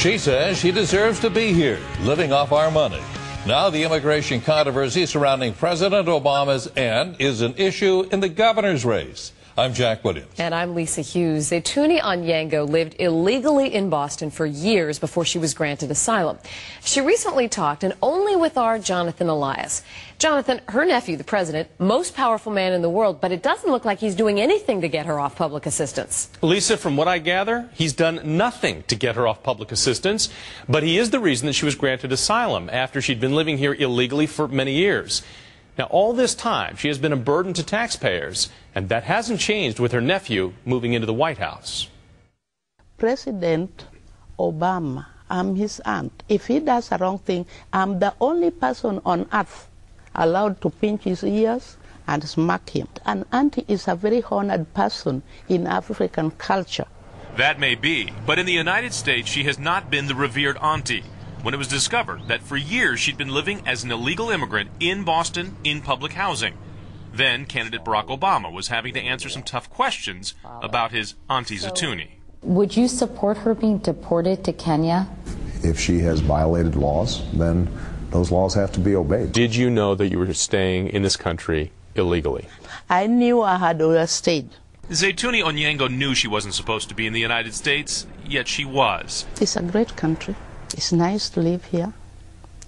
She says she deserves to be here, living off our money. Now the immigration controversy surrounding President Obama's aunt is an issue in the governor's race. I'm Jack Williams. And I'm Lisa Hughes. Zaytouni Onyango lived illegally in Boston for years before she was granted asylum. She recently talked, and only with our Jonathan Elias. Jonathan, her nephew, the president, most powerful man in the world, but it doesn't look like he's doing anything to get her off public assistance. Lisa, from what I gather, he's done nothing to get her off public assistance, but he is the reason that she was granted asylum after she'd been living here illegally for many years. Now, all this time, she has been a burden to taxpayers, and that hasn't changed with her nephew moving into the White House. President Obama, I'm his aunt. If he does the wrong thing, I'm the only person on earth allowed to pinch his ears and smack him. An auntie is a very honored person in African culture. That may be, but in the United States, she has not been the revered auntie. When it was discovered that for years she'd been living as an illegal immigrant in Boston in public housing. Then candidate Barack Obama was having to answer some tough questions about his Auntie Zaytouni. Would you support her being deported to Kenya? If she has violated laws, then those laws have to be obeyed. Did you know that you were staying in this country illegally? I knew I had overstayed. Zaytouni Onyango knew she wasn't supposed to be in the United States, yet she was. It's a great country. It's nice to live here.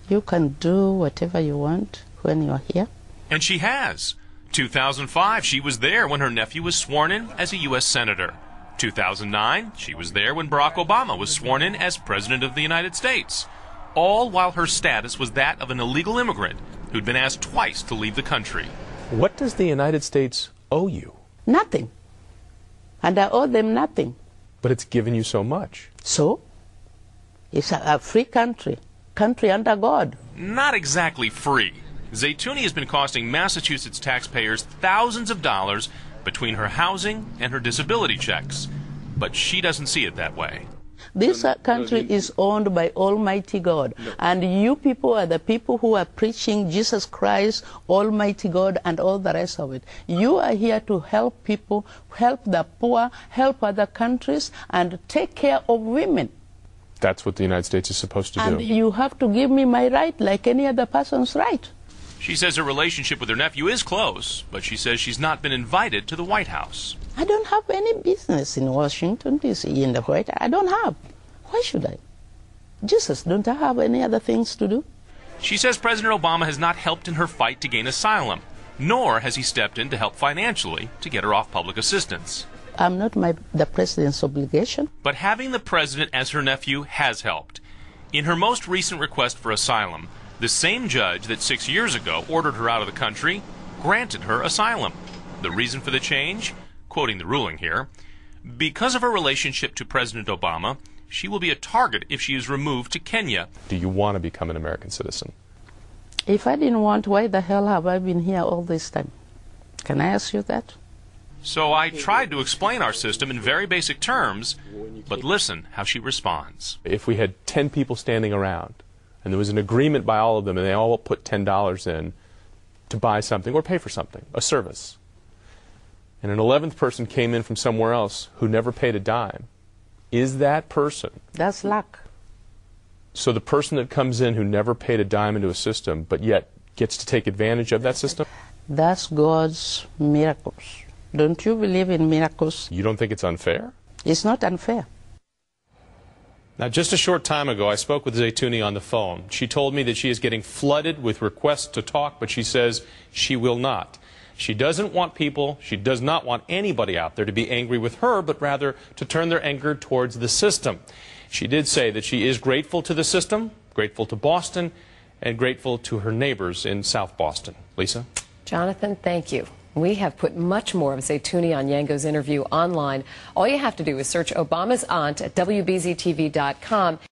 You can do whatever you want when you're here. And she has. 2005, she was there when her nephew was sworn in as a U.S. Senator. 2009, she was there when Barack Obama was sworn in as President of the United States. All while her status was that of an illegal immigrant who'd been asked twice to leave the country. What does the United States owe you? Nothing. And I owe them nothing. But it's given you so much. So? It's a free country under God. Not exactly free. Zaytouni has been costing Massachusetts taxpayers thousands of dollars between her housing and her disability checks. But she doesn't see it that way. This country is owned by Almighty God. And you people are the people who are preaching Jesus Christ, Almighty God, and all the rest of it. You are here to help people, help the poor, help other countries, and take care of women. That's what the United States is supposed to do. And you have to give me my right like any other person's right. She says her relationship with her nephew is close, but she says she's not been invited to the White House. I don't have any business in Washington, D.C., in the White House. I don't have. Why should I? Jesus, don't I have any other things to do? She says President Obama has not helped in her fight to gain asylum, nor has he stepped in to help financially to get her off public assistance. I'm not the president's obligation. But having the president as her nephew has helped. In her most recent request for asylum, the same judge that 6 years ago ordered her out of the country granted her asylum. The reason for the change? Quoting the ruling here, because of her relationship to President Obama, she will be a target if she is removed to Kenya. Do you want to become an American citizen? If I didn't want, why the hell have I been here all this time? Can I ask you that? So I tried to explain our system in very basic terms, but listen how she responds. If we had 10 people standing around, and there was an agreement by all of them, and they all put $10 in to buy something or pay for something, a service, and an 11th person came in from somewhere else who never paid a dime, is that person... That's luck. So the person that comes in who never paid a dime into a system, but yet gets to take advantage of that system? That's God's miracles. Don't you believe in miracles? You don't think it's unfair? It's not unfair. Now, just a short time ago, I spoke with Zaytouni on the phone. She told me that she is getting flooded with requests to talk, but she says she will not. She doesn't want people, she does not want anybody out there to be angry with her, but rather to turn their anger towards the system. She did say that she is grateful to the system, grateful to Boston, and grateful to her neighbors in South Boston. Lisa? Jonathan, thank you. We have put much more of Zaytouni Onyango's interview online. All you have to do is search Obama's aunt at WBZTV.com.